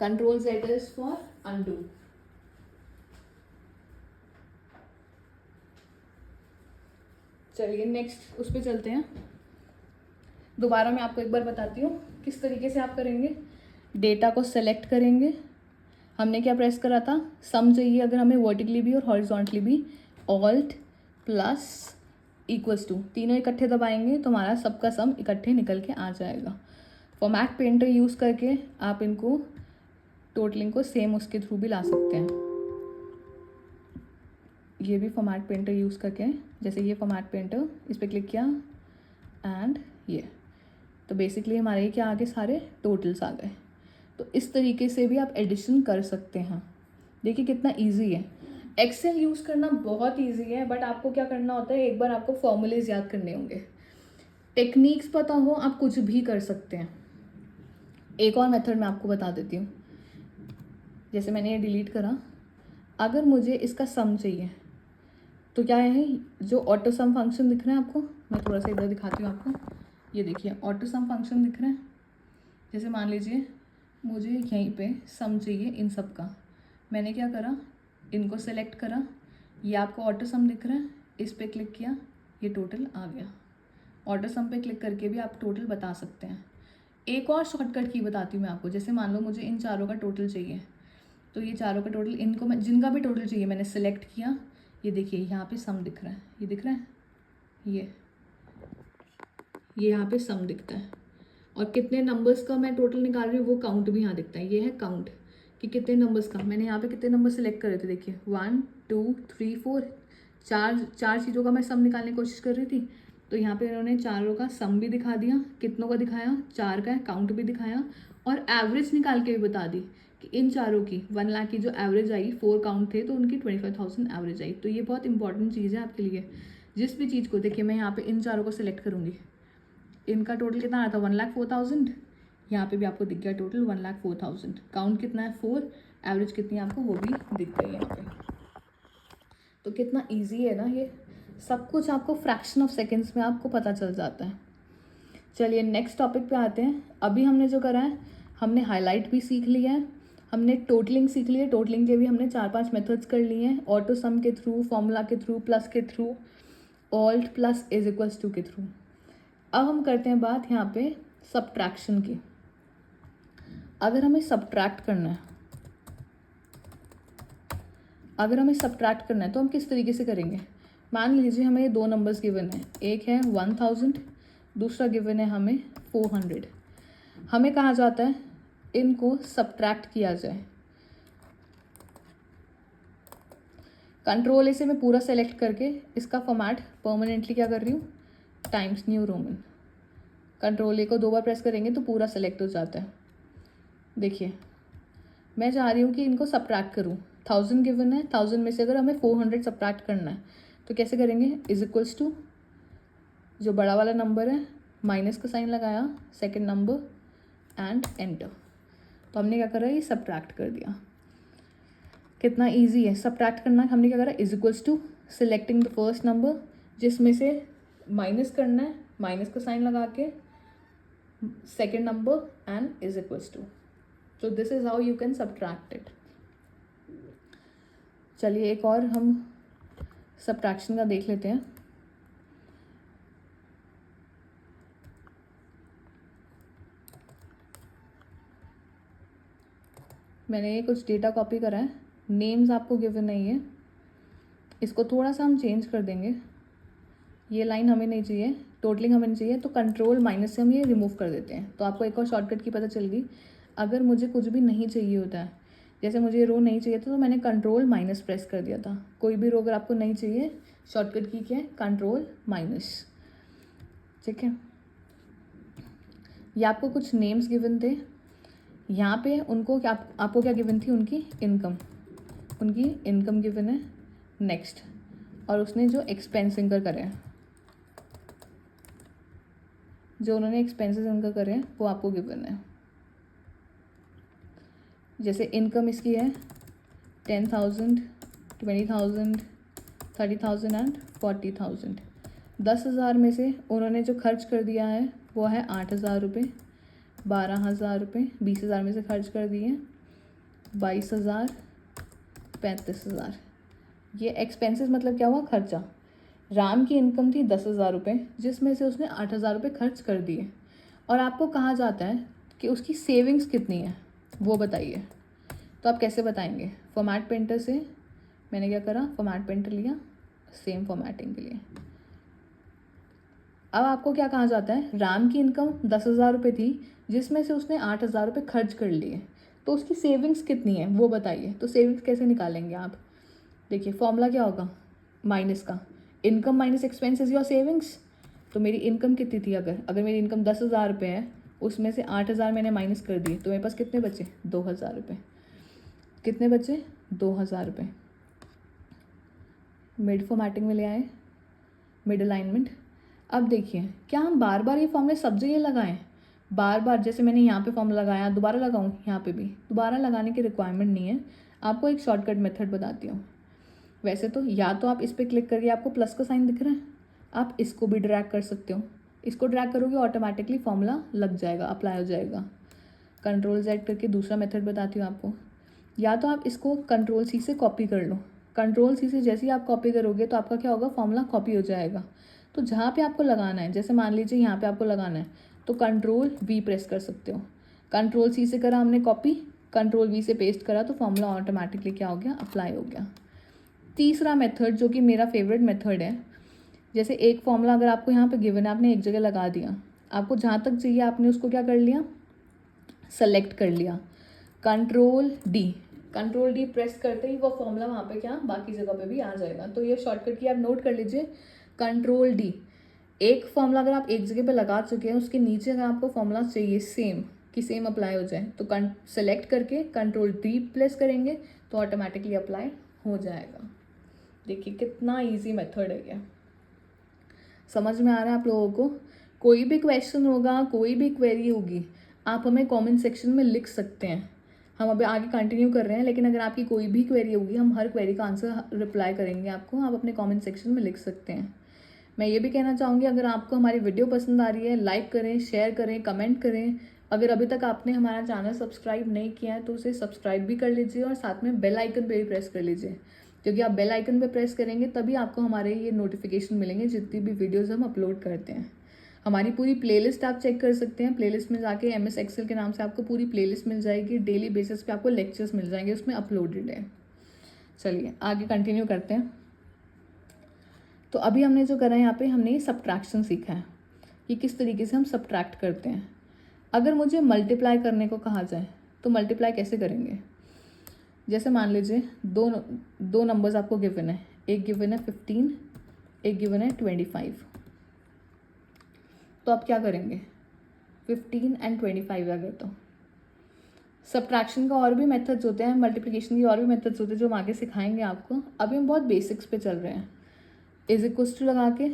Control Z is for undo. चलिए नेक्स्ट उस पर चलते हैं। दोबारा मैं आपको एक बार बताती हूँ किस तरीके से आप करेंगे। डेटा को सेलेक्ट करेंगे, हमने क्या प्रेस करा था, सम चाहिए अगर हमें वर्टिकली भी और हॉरिजॉन्टली भी, ऑल्ट प्लस इक्वल्स टू, तीनों इकट्ठे दबाएंगे तो हमारा सबका सम इकट्ठे निकल के आ जाएगा। फॉर्मेट पेंटर यूज़ करके आप इनको टोटलिंग को सेम उसके थ्रू भी ला सकते हैं। ये भी फॉर्मेट पेंटर यूज़ करके, जैसे ये फॉर्मेट पेंटर, इस पर क्लिक किया एंड ये, तो बेसिकली हमारे ये क्या आ गए, सारे टोटल्स आ गए। तो इस तरीके से भी आप एडिशन कर सकते हैं। देखिए कितना इजी है। एक्सेल यूज़ करना बहुत इजी है, बट आपको क्या करना होता है, एक बार आपको फॉर्मूलेज याद करने होंगे, टेक्निक्स पता हो, आप कुछ भी कर सकते हैं। एक और मेथड मैं आपको बता देती हूँ। जैसे मैंने ये डिलीट करा, अगर मुझे इसका सम चाहिए तो क्या है, जो ऑटो सम फंक्शन दिख रहा है आपको, मैं थोड़ा सा इधर दिखाती हूँ आपको। ये देखिए ऑटो सम फंक्शन दिख रहा है। जैसे मान लीजिए मुझे यहीं पे सम चाहिए इन सब का, मैंने क्या करा, इनको सेलेक्ट करा, ये आपको ऑटो सम दिख रहा है, इस पर क्लिक किया, ये टोटल आ गया। ऑटो सम पे क्लिक करके भी आप टोटल बता सकते हैं। एक और शॉर्टकट की बताती हूँ मैं आपको। जैसे मान लो मुझे इन चारों का टोटल चाहिए, तो ये चारों का टोटल, इनको मैं जिनका भी टोटल चाहिए मैंने सेलेक्ट किया, ये देखिए यहाँ पे सम दिख रहा है, ये दिख रहा है, ये यहाँ पे सम दिखता है, और कितने नंबर्स का मैं टोटल निकाल रही हूँ वो काउंट भी यहाँ दिखता है। ये है काउंट कि कितने नंबर्स का, मैंने यहाँ पे कितने नंबर सेलेक्ट करे थे, देखिए 1 2 3 4, चार चीज़ों का मैं सम निकालने की कोशिश कर रही थी, तो यहाँ पे इन्होंने चारों का सम भी दिखा दिया, कितनों का दिखाया, 4 का है, काउंट भी दिखाया, और एवरेज निकाल के भी बता दी कि इन चारों की 1 लाख की जो एवरेज आई, 4 काउंट थे तो उनकी 25,000 एवरेज आई। तो ये बहुत इंपॉर्टेंट चीज़ है आपके लिए। जिस भी चीज़ को, देखिए मैं यहाँ पे इन चारों को सिलेक्ट करूँगी, इनका टोटल कितना आया था, 1,04,000, यहाँ पे भी आपको दिख गया टोटल 1,04,000, काउंट कितना है 4, एवरेज कितनी है आपको वो भी दिख गई यहाँ पे। तो कितना इजी है ना, ये सब कुछ आपको फ्रैक्शन ऑफ सेकेंड्स में आपको पता चल जाता है। चलिए नेक्स्ट टॉपिक पे आते हैं। अभी हमने जो करा है, हमने हाईलाइट भी सीख लिया है, हमने टोटलिंग सीख ली है, टोटलिंग के भी हमने 4-5 मेथड्स कर लिए हैं, ऑटो सम के थ्रू, फॉर्मूला के थ्रू, प्लस के through, alt plus is equals to के थ्रू। अब हम करते हैं बात यहाँ पे सब्ट्रैक्शन की। अगर हमें सब्ट्रैक्ट करना है, तो हम किस तरीके से करेंगे। मान लीजिए हमें ये दो नंबर्स गिवन है, एक है 1000, दूसरा गिवन है हमें 400। हमें कहा जाता है इनको सब्ट्रैक्ट किया जाए। कंट्रोल ए से मैं पूरा सेलेक्ट करके इसका फॉर्मेट परमानेंटली क्या कर रही हूँ, टाइम्स न्यू रोमन। कंट्रोल ए को 2 बार प्रेस करेंगे तो पूरा सेलेक्ट हो जाता है। देखिए मैं चाह रही हूँ कि इनको सब्ट्रैक्ट करूँ। 1000 गिवन है, 1000 में से अगर हमें 400 सब्ट्रैक्ट करना है तो कैसे करेंगे, इज इक्वल्स टू जो बड़ा वाला नंबर है, माइनस का साइन लगाया, सेकेंड नंबर एंड एंटर। तो हमने क्या करा, ये सब्ट्रैक्ट कर दिया। कितना इजी है सब्ट्रैक्ट करना। हमने क्या करा, is equals to selecting the first number, जिसमें से माइनस करना है, माइनस का साइन लगा के second number and is equals to. So this is how you can subtract it. चलिए एक और हम सब्ट्रैक्शन का देख लेते हैं। मैंने ये कुछ डेटा कॉपी करा है, नेम्स आपको गिवन नहीं है, इसको थोड़ा सा हम चेंज कर देंगे। ये लाइन हमें नहीं चाहिए, टोटलिंग हमें नहीं चाहिए, तो कंट्रोल माइनस से हम ये रिमूव कर देते हैं। तो आपको एक और शॉर्टकट की पता चल गई। अगर मुझे कुछ भी नहीं चाहिए होता है, जैसे मुझे ये रो नहीं चाहिए था तो मैंने कंट्रोल माइनस प्रेस कर दिया था। कोई भी रो अगर आपको नहीं चाहिए, शॉर्टकट की क्या है, कंट्रोल माइनस। ठीक है, ये आपको कुछ नेम्स गिवन थे, यहाँ पे उनको क्या आपको क्या गिवन थी, उनकी इनकम गिवन है। नेक्स्ट, और उसने जो एक्सपेंस इनकर करे हैं, जो उन्होंने एक्सपेंसेस इनकर करे हैं वो आपको गिवन है। जैसे इनकम इसकी है 10,000, 20,000, 30,000 एंड 40,000। 10,000 में से उन्होंने जो खर्च कर दिया है वो है 8,000 रुपये, 12,000 रुपये, 20,000 में से खर्च कर दिए 22,000, 35,000। ये एक्सपेंसेस मतलब क्या हुआ, खर्चा। राम की इनकम थी 10,000 रुपये, जिसमें से उसने 8,000 रुपये खर्च कर दिए, और आपको कहा जाता है कि उसकी सेविंग्स कितनी है वो बताइए। तो आप कैसे बताएंगे, फॉर्मेट पेंटर से मैंने क्या करा, फॉर्मेट पेंटर लिया सेम फॉर्मेटिंग के लिए। अब आपको क्या कहा जाता है, राम की इनकम 10,000 रुपये थी, जिसमें से उसने 8,000 रुपये खर्च कर लिए, तो उसकी सेविंग्स कितनी है वो बताइए। तो सेविंग्स कैसे निकालेंगे आप, देखिए फॉर्मूला क्या होगा, माइनस का, income minus expenses your savings. तो मेरी इनकम कितनी थी, अगर मेरी इनकम 10,000 रुपये है, उसमें से 8,000 मैंने माइनस कर दिए, तो मेरे पास कितने बचे, 2,000 रुपये। कितने बचे, 2,000 रुपये। मिड फॉर्मेटिंग में ले आए, मिड अलाइनमेंट। अब देखिए, क्या हम बार बार ये फॉर्मूले सब जगह लगाएं, बार बार जैसे मैंने यहाँ पे फॉर्मूला लगाया दोबारा लगाऊं, यहाँ पे भी दोबारा लगाने की रिक्वायरमेंट नहीं है। आपको एक शॉर्टकट मेथड बताती हूँ। वैसे तो या तो आप इस पर क्लिक करके, आपको प्लस का साइन दिख रहा है, आप इसको भी ड्रैग कर सकते हो। इसको ड्रैग करोगे ऑटोमेटिकली फॉर्मूला लग जाएगा, अप्लाई हो जाएगा। कंट्रोल Z करके दूसरा मेथड बताती हूँ आपको। या तो आप इसको कंट्रोल C से कॉपी कर लो। कंट्रोल C से जैसे ही आप कॉपी करोगे तो आपका क्या होगा, फॉर्मूला कॉपी हो जाएगा। तो जहाँ पे आपको लगाना है, जैसे मान लीजिए यहाँ पे आपको लगाना है, तो कंट्रोल V प्रेस कर सकते हो। कंट्रोल C से करा हमने कॉपी, कंट्रोल V से पेस्ट करा, तो फॉर्मूला ऑटोमेटिकली क्या हो गया, अप्लाई हो गया। तीसरा मेथड जो कि मेरा फेवरेट मेथड है, जैसे एक फॉर्मूला अगर आपको यहाँ पे गिवन है, आपने एक जगह लगा दिया, आपको जहाँ तक चाहिए आपने उसको क्या कर लिया, सेलेक्ट कर लिया। कंट्रोल डी प्रेस करते ही वो फॉर्मूला वहाँ पे क्या बाकी जगह पे भी आ जाएगा। तो ये शॉर्टकट की आप नोट कर लीजिए, कंट्रोल डी। एक फॉर्मूला अगर आप एक जगह पे लगा चुके हैं, उसके नीचे अगर आपको फॉर्मूला चाहिए सेम कि सेम अप्लाई हो जाए, तो सेलेक्ट करके कंट्रोल डी प्रेस करेंगे तो ऑटोमेटिकली अप्लाई हो जाएगा। देखिए कितना ईजी मेथड है ये, समझ में आ रहा है आप लोगों को। कोई भी क्वेश्चन होगा, कोई भी क्वेरी होगी, आप हमें कमेंट सेक्शन में लिख सकते हैं। हम अभी आगे कंटिन्यू कर रहे हैं, लेकिन अगर आपकी कोई भी क्वेरी होगी, हम हर क्वेरी का आंसर रिप्लाई करेंगे आपको, आप अपने कमेंट सेक्शन में लिख सकते हैं। मैं ये भी कहना चाहूँगी, अगर आपको हमारी वीडियो पसंद आ रही है, लाइक करें, शेयर करें, कमेंट करें। अगर अभी तक आपने हमारा चैनल सब्सक्राइब नहीं किया है तो उसे सब्सक्राइब भी कर लीजिए, और साथ में बेल आइकन पे भी प्रेस कर लीजिए, क्योंकि आप बेल आइकन पे प्रेस करेंगे तभी आपको हमारे ये नोटिफिकेशन मिलेंगे जितनी भी वीडियोज़ हम अपलोड करते हैं। हमारी पूरी प्लेलिस्ट आप चेक कर सकते हैं, प्लेलिस्ट में जाके MS एक्सेल के नाम से आपको पूरी प्लेलिस्ट मिल जाएगी। डेली बेसिस पे आपको लेक्चर्स मिल जाएंगे, उसमें अपलोडेड है। चलिए आगे कंटिन्यू करते हैं। तो अभी हमने जो करा है, यहाँ पे हमने सब्ट्रैक्शन सीखा है कि किस तरीके से हम सब्ट्रैक्ट करते हैं। अगर मुझे मल्टीप्लाई करने को कहा जाए तो मल्टीप्लाई कैसे करेंगे। जैसे मान लीजिए दो नंबर्स आपको गिवन है, एक गिवन है 15, एक गिवन है 25। तो आप क्या करेंगे, 15 एंड 25 अगर, तो सब्ट्रैक्शन का और भी मेथड्स होते हैं, मल्टीप्लिकेशन की और भी मेथड्स होते हैं जो हम आगे सिखाएंगे आपको। अभी हम बहुत बेसिक्स पे चल रहे हैं। इज इक्वल्स टू लगा के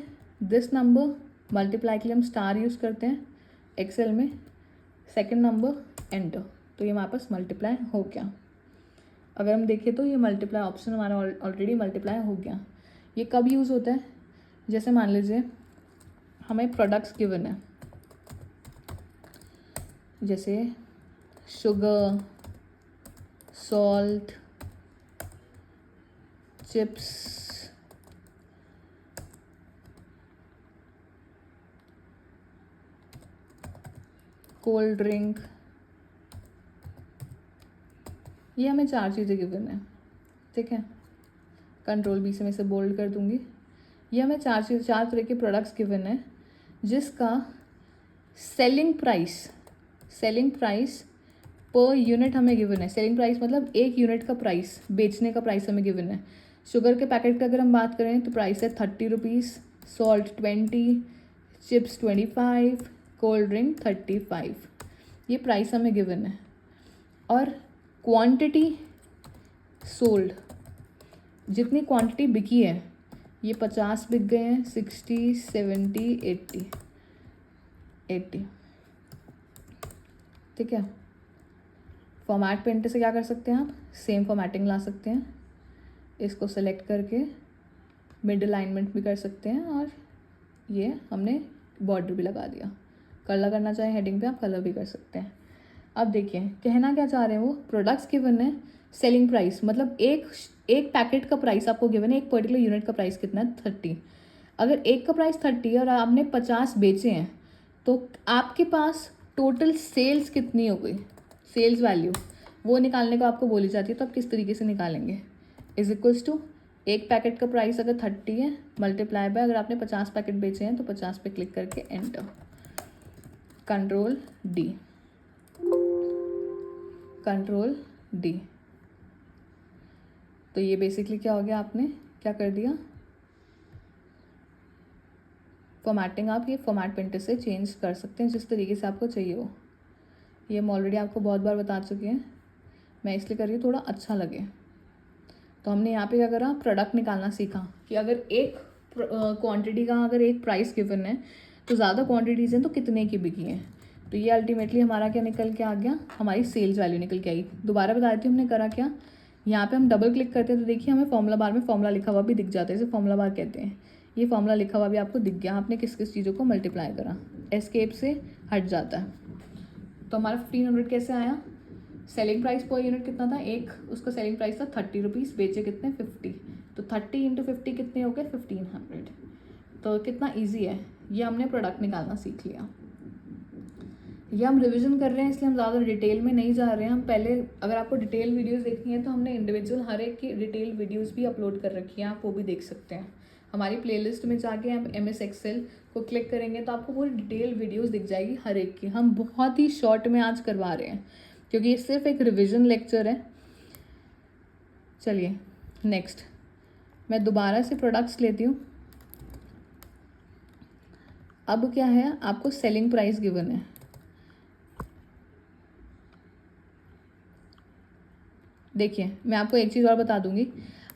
दिस नंबर, मल्टीप्लाई के लिए हम स्टार यूज़ करते हैं एक्सेल में, सेकंड नंबर एंटर, तो ये हमारे पास मल्टीप्लाई हो गया। अगर हम देखें तो ये मल्टीप्लाई ऑप्शन हमारा ऑलरेडी मल्टीप्लाई हो गया। ये कब यूज़ होता है, जैसे मान लीजिए हमें प्रोडक्ट्स गिवन है, जैसे sugar, salt, chips, cold drink, ये हमें 4 चीज़ें गिवन है। ठीक है, कंट्रोल B से मैं इसे बोल्ड कर दूंगी। ये हमें 4 तरह के प्रोडक्ट्स गिवन है, जिसका सेलिंग प्राइस पर यूनिट हमें गिवन है, सेलिंग प्राइस मतलब एक यूनिट का प्राइस, बेचने का प्राइस हमें गिवन है। शुगर के पैकेट का अगर हम बात करें तो प्राइस है 30 rupees, salt 20, chips 25, cold drink 35, ये प्राइस हमें गिवन है। और क्वांटिटी सोल्ड, जितनी क्वांटिटी बिकी है, ये 50 बिक गए हैं, 60, 70, 80, ठीक है। फॉर्मेट पेंट से क्या कर सकते हैं आप, सेम फॉर्मेटिंग ला सकते हैं, इसको सेलेक्ट करके मिड अलाइनमेंट भी कर सकते हैं, और ये हमने बॉर्डर भी लगा दिया। कलर करना चाहे हेडिंग पे आप कलर भी कर सकते हैं। अब देखिए कहना क्या चाह रहे हैं वो, प्रोडक्ट्स गिवन है, सेलिंग प्राइस मतलब एक पैकेट का प्राइस आपको गिवन है, एक पर्टिकुलर यूनिट का प्राइस कितना है 30। अगर एक का प्राइस 30 है और आपने 50 बेचे हैं तो आपके पास टोटल सेल्स कितनी हो गई, सेल्स वैल्यू वो निकालने को आपको बोली जाती है। तो आप किस तरीके से निकालेंगे, इज इक्वल्स टू एक पैकेट का प्राइस अगर 30 है मल्टीप्लाई बाय, अगर आपने 50 पैकेट बेचे हैं तो 50 पे क्लिक करके एंटर, कंट्रोल डी। तो ये बेसिकली क्या हो गया, आपने क्या कर दिया, फॉर्मेटिंग आप ये फॉर्मेट पेंटर से चेंज कर सकते हैं जिस तरीके से आपको चाहिए हो। ये हम ऑलरेडी आपको बहुत बार बता चुके हैं, मैं इसलिए कर रही हूँ थोड़ा अच्छा लगे। तो हमने यहाँ पे क्या करा, प्रोडक्ट निकालना सीखा कि अगर एक क्वांटिटी का अगर एक प्राइस गिवन है तो ज़्यादा क्वांटिटीज़ हैं तो कितने की बिकी हैं। तो ये अल्टीमेटली हमारा क्या निकल के आ गया, हमारी सेल्स वैल्यू निकल के आई। दोबारा बता देती हूँ हमने करा क्या, यहाँ पे हम डबल क्लिक करते हैं तो देखिए हमें फॉर्मूला बार में फॉर्मूला लिखा हुआ भी दिख जाता है, इसे फॉर्मूला बार कहते हैं। ये फॉर्मूला लिखा हुआ भी आपको दिख गया, आपने किस किस चीज़ों को मल्टीप्लाई करा, एस्केप से हट जाता है। तो हमारा 1500 कैसे आया, सेलिंग प्राइस पर यूनिट कितना था, एक उसका सेलिंग प्राइस था 30 रुपीज़, बेचे कितने 50, तो 30 × 50 कितने हो गए 1500। तो कितना ईजी है, ये हमने प्रोडक्ट निकालना सीख लिया। ये हम रिवीजन कर रहे हैं इसलिए हम ज़्यादा डिटेल में नहीं जा रहे हैं। हम पहले, अगर आपको डिटेल वीडियोस देखनी है तो हमने इंडिविजुअल हर एक की डिटेल वीडियोस भी अपलोड कर रखी हैं, आप वो भी देख सकते हैं। हमारी प्लेलिस्ट में जाके हम MS Excel को क्लिक करेंगे तो आपको पूरी डिटेल वीडियोस दिख जाएगी हर एक की। हम बहुत ही शॉर्ट में आज करवा रहे हैं क्योंकि ये सिर्फ एक रिविजन लेक्चर है। चलिए नेक्स्ट, मैं दोबारा से प्रोडक्ट्स लेती हूँ। अब क्या है, आपको सेलिंग प्राइस गिवन है, देखिए मैं आपको एक चीज़ और बता दूंगी,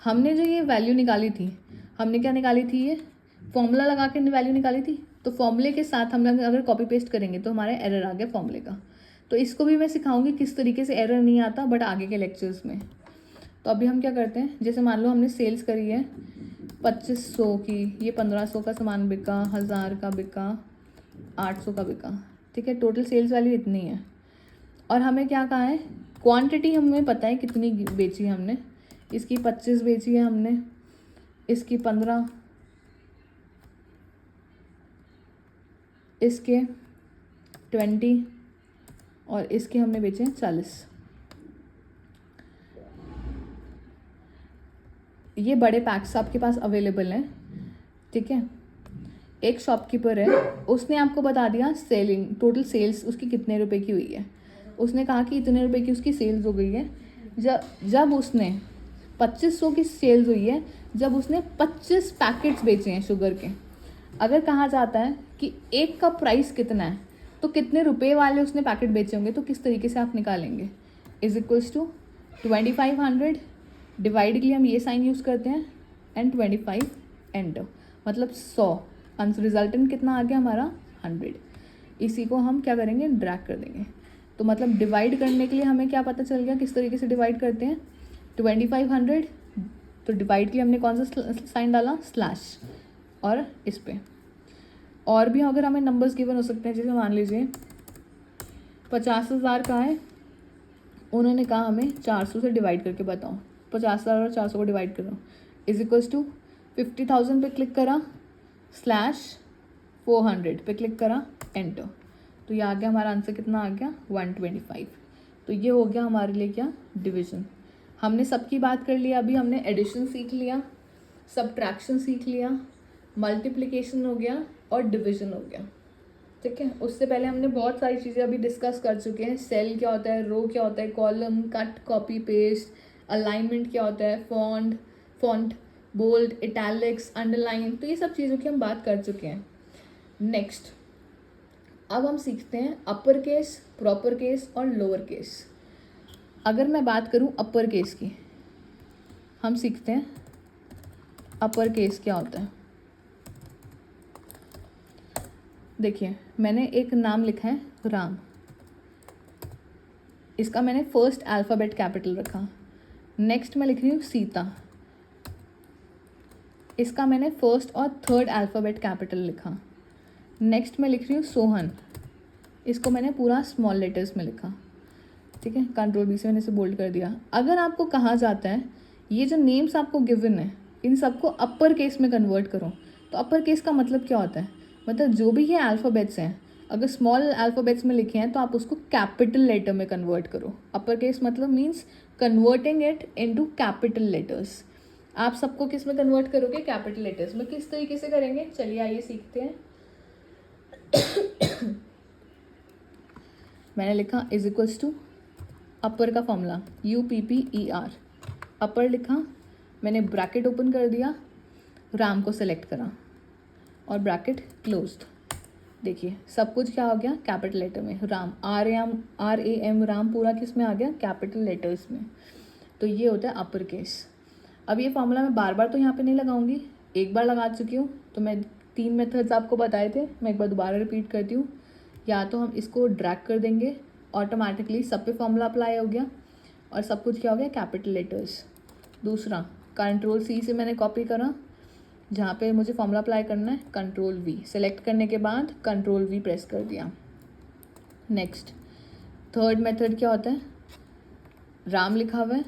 हमने जो ये वैल्यू निकाली थी, हमने क्या निकाली थी, ये फॉर्मूला लगा के वैल्यू निकाली थी। तो फॉर्मूले के साथ हम अगर कॉपी पेस्ट करेंगे तो हमारा एरर आ गया फॉर्मूले का। तो इसको भी मैं सिखाऊंगी किस तरीके से एरर नहीं आता, बट आगे के लेक्चर्स में। तो अभी हम क्या करते हैं, जैसे मान लो हमने सेल्स करी है 2500 की, ये 1500 का सामान बिका, 1000 का बिका, 800 का बिका, ठीक है, टोटल सेल्स वैल्यू इतनी है। और हमें क्या कहा है, क्वांटिटी हमें पता है कितनी बेची है हमने, इसकी 25 बेची है हमने, इसकी 15, इसके 20 और इसके हमने बेचे हैं 40। ये बड़े पैक्स आपके पास अवेलेबल हैं, ठीक है। एक शॉपकीपर है, उसने आपको बता दिया सेलिंग, टोटल सेल्स उसकी कितने रुपए की हुई है। उसने कहा कि इतने रुपए की उसकी सेल्स हो गई है। जब उसने 2500 की सेल्स हुई है, जब उसने 25 पैकेट्स बेचे हैं शुगर के। अगर कहा जाता है कि एक का प्राइस कितना है तो कितने रुपए वाले उसने पैकेट बेचे होंगे, तो किस तरीके से आप निकालेंगे, इज इक्वल्स टू 2500 डिवाइड के लिए हम ये साइन यूज़ करते हैं एंड 25 एंटर, मतलब 100। आंसर रिजल्टेंट कितना आ गया हमारा 100। इसी को हम क्या करेंगे, ड्रैग कर देंगे। तो मतलब डिवाइड करने के लिए हमें क्या पता चल गया, किस तरीके से डिवाइड करते हैं, 2500। तो डिवाइड के लिए हमने कौन सा साइन डाला, स्लैश, और इस पे और भी अगर हमें नंबर्स गिवन हो सकते हैं, जैसे मान लीजिए 50,000 का है, उन्होंने कहा हमें 400 से डिवाइड करके बताओ, 50,000 और 400 को डिवाइड करो, इज इक्वल्स टू 50,000 पे क्लिक करा, स्लैश 400 पे क्लिक करा, एंटर। तो ये आ गया हमारा आंसर, कितना आ गया 125। तो ये हो गया हमारे लिए क्या, डिवीजन। हमने सबकी बात कर लिया, अभी हमने एडिशन सीख लिया, सब्ट्रैक्शन सीख लिया, मल्टीप्लिकेशन हो गया और डिवीजन हो गया, ठीक है, उससे पहले हमने बहुत सारी चीज़ें अभी डिस्कस कर चुके हैं। सेल क्या होता है, रो क्या होता है, column, cut, copy paste, alignment क्या होता है, फॉन्ट, बोल्ड, इटैलिक्स, अंडरलाइन, तो ये सब चीज़ों की हम बात कर चुके हैं। नेक्स्ट अब हम सीखते हैं अपर केस, प्रॉपर केस और लोअर केस। अगर मैं बात करूं अपर केस की, हम सीखते हैं अपर केस क्या होता है। देखिए, मैंने एक नाम लिखा है राम, इसका मैंने फर्स्ट अल्फ़ाबेट कैपिटल रखा। नेक्स्ट मैं लिख रही हूँ सीता, इसका मैंने फर्स्ट और थर्ड अल्फ़ाबेट कैपिटल लिखा। नेक्स्ट मैं लिख रही हूँ सोहन, इसको मैंने पूरा स्मॉल लेटर्स में लिखा। ठीक है, कंट्रोल बी से मैंने इसे बोल्ड कर दिया। अगर आपको कहा जाता है ये जो नेम्स आपको गिवन है इन सबको अपर केस में कन्वर्ट करो, तो अपर केस का मतलब क्या होता है, मतलब जो भी ये अल्फ़ाबेट्स हैं अगर स्मॉल अल्फ़ाबेट्स में लिखे हैं तो आप उसको कैपिटल लेटर में कन्वर्ट करो। अपर केस मतलब means converting it into capital letters. आप सबको किस में कन्वर्ट करोगे, कैपिटल लेटर्स में। किस तरीके से करेंगे, चलिए आइए सीखते हैं। मैंने लिखा इज इक्वल्स टू अपर का फॉर्मूला UPPER, अपर लिखा, मैंने ब्रैकेट ओपन कर दिया, राम को सेलेक्ट करा और ब्रैकेट क्लोज्ड। देखिए सब कुछ क्या हो गया, कैपिटल लेटर में। राम, RAM राम पूरा किस में आ गया, कैपिटल लेटर्स में। तो ये होता है अपर केस। अब ये फॉर्मूला मैं बार बार तो यहाँ पे नहीं लगाऊंगी, एक बार लगा चुकी हूँ। तो मैं 3 मेथड्स आपको बताए थे, मैं एक बार दोबारा रिपीट करती हूँ। या तो हम इसको ड्रैग कर देंगे, ऑटोमेटिकली सब पे फॉर्मूला अप्लाई हो गया और सब कुछ क्या हो गया, कैपिटल लेटर्स। दूसरा, कंट्रोल C से मैंने कॉपी करा, जहाँ पे मुझे फॉर्मूला अप्लाई करना है कंट्रोल V, सेलेक्ट करने के बाद कंट्रोल V प्रेस कर दिया। नेक्स्ट थर्ड मेथड क्या होता है, राम लिखा हुआ है,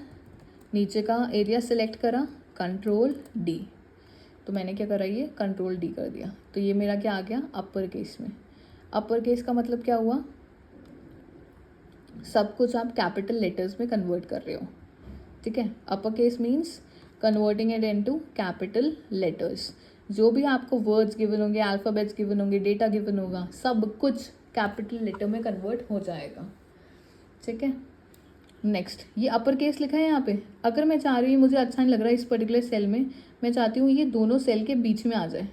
नीचे का एरिया सेलेक्ट करा, कंट्रोल D, तो मैंने क्या करा, ये कंट्रोल D कर दिया। तो ये मेरा क्या आ गया, अपर केस में। अपर केस का मतलब क्या हुआ, सब कुछ आप कैपिटल लेटर्स में कन्वर्ट कर रहे हो। ठीक है, अपर case means converting it into capital letters. जो भी आपको वर्ड्स गिवन होंगे, अल्फ़ाबेट्स गिवन होंगे, डेटा गिवन होगा, सब कुछ कैपिटल लेटर में कन्वर्ट हो जाएगा। ठीक है, नेक्स्ट ये अपर केस लिखा है यहाँ पे। अगर मैं चाह रही हूँ, मुझे अच्छा नहीं लग रहा है इस पर्टिकुलर सेल में, मैं चाहती हूँ ये दोनों सेल के बीच में आ जाए,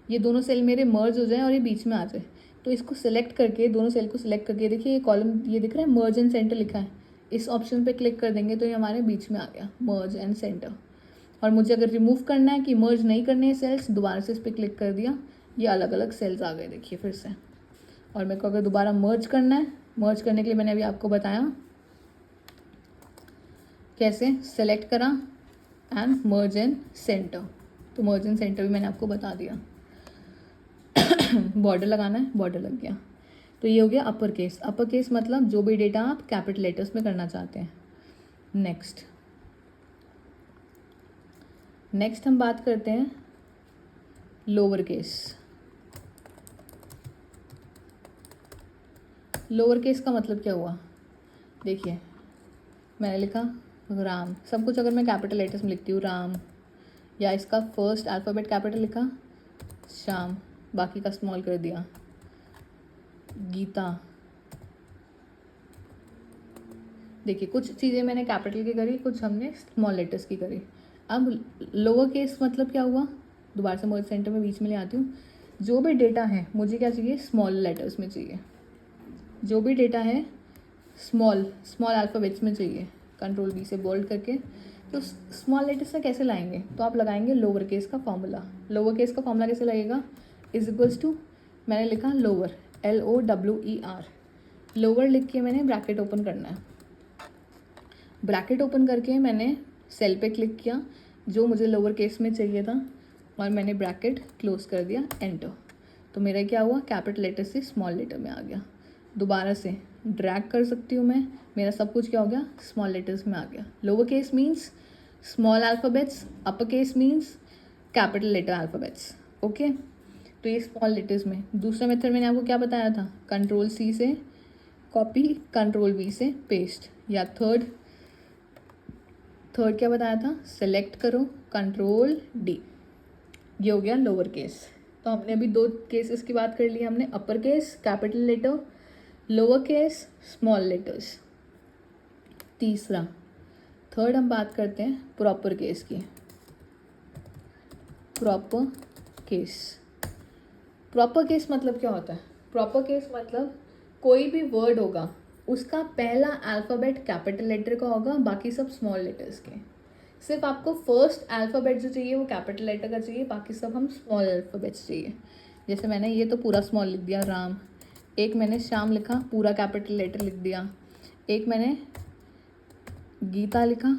ये दोनों सेल मेरे मर्ज हो जाए और ये बीच में आ जाए। तो इसको सिलेक्ट करके, दोनों सेल को सिलेक्ट करके, देखिए ये कॉलम ये दिख रहा है, मर्ज एंड सेंटर लिखा है, इस ऑप्शन पे क्लिक कर देंगे तो ये हमारे बीच में आ गया, मर्ज एंड सेंटर। और मुझे अगर रिमूव करना है कि मर्ज नहीं करने हैं सेल्स, दोबारा से इस पर क्लिक कर दिया, ये अलग अलग सेल्स आ गए, देखिए फिर से। और मेरे को अगर दोबारा मर्ज करना है, मर्ज करने के लिए मैंने अभी आपको बताया कैसे, सेलेक्ट करा एंड मर्ज एंड सेंटर, तो मर्ज एंड सेंटर भी मैंने आपको बता दिया। बॉर्डर लगाना है, बॉर्डर लग गया। तो ये हो गया अपर केस। अपर केस मतलब जो भी डेटा आप कैपिटल लेटर्स में करना चाहते हैं। नेक्स्ट हम बात करते हैं लोअर केस। लोअर केस का मतलब क्या हुआ, देखिए मैंने लिखा राम, सब कुछ अगर मैं कैपिटल लेटर्स में लिखती हूँ राम, या इसका फर्स्ट अल्फ़ाबेट कैपिटल लिखा श्याम, बाकी का स्मॉल कर दिया, गीता। देखिए कुछ चीज़ें मैंने कैपिटल की करी, कुछ हमने स्मॉल लेटर्स की करी। अब लोअर केस मतलब क्या हुआ, दोबारा से मर्ज सेंटर में बीच में ले आती हूँ। जो भी डेटा है मुझे क्या चाहिए, स्मॉल लेटर्स में चाहिए। जो भी डेटा है स्मॉल अल्फ़ाबेट्स में चाहिए, कंट्रोल B से बोल्ड करके। तो स्मॉल लेटर्स से कैसे लाएंगे, तो आप लगाएंगे लोअर केस का फॉर्मूला। लोअर केस का फॉर्मूला कैसे लगेगा, इज इक्वल्स टू, मैंने लिखा लोअर, LOWER, लोअर लिख के मैंने ब्रैकेट ओपन करना है। ब्रैकेट ओपन करके मैंने सेल पे क्लिक किया जो मुझे लोअर केस में चाहिए था, और मैंने ब्रैकेट क्लोज कर दिया, एंटर। तो मेरा क्या हुआ, कैपिटल लेटर से स्मॉल लेटर में आ गया। दोबारा से ड्रैग कर सकती हूँ मैं, मेरा सब कुछ क्या हो गया, स्मॉल लेटर्स में आ गया। Lower case means small alphabets, upper case means capital letter alphabets. Okay, तो ये स्मॉल लेटर्स में। दूसरा मेथड मैंने आपको क्या बताया था, कंट्रोल C से कॉपी, कंट्रोल V से पेस्ट, या थर्ड क्या बताया था, सेलेक्ट करो, कंट्रोल D। ये हो गया लोअर केस। तो तो हमने अभी 2 केसेस की बात कर ली हमने, upper case capital letter, lower case small letters. Third हम बात करते हैं प्रॉपर केस की। प्रॉपर केस मतलब क्या होता है? प्रॉपर केस मतलब कोई भी वर्ड होगा उसका पहला अल्फ़ाबेट कैपिटल लेटर का होगा, बाकी सब स्मॉल लेटर्स के। सिर्फ आपको फर्स्ट अल्फ़ाबेट जो चाहिए वो कैपिटल लेटर का चाहिए, बाकी सब हम स्मॉल अल्फ़ाबेट्स चाहिए। जैसे मैंने ये तो पूरा स्मॉल लिख दिया राम, एक मैंने श्याम लिखा पूरा कैपिटल लेटर लिख दिया, एक मैंने गीता लिखा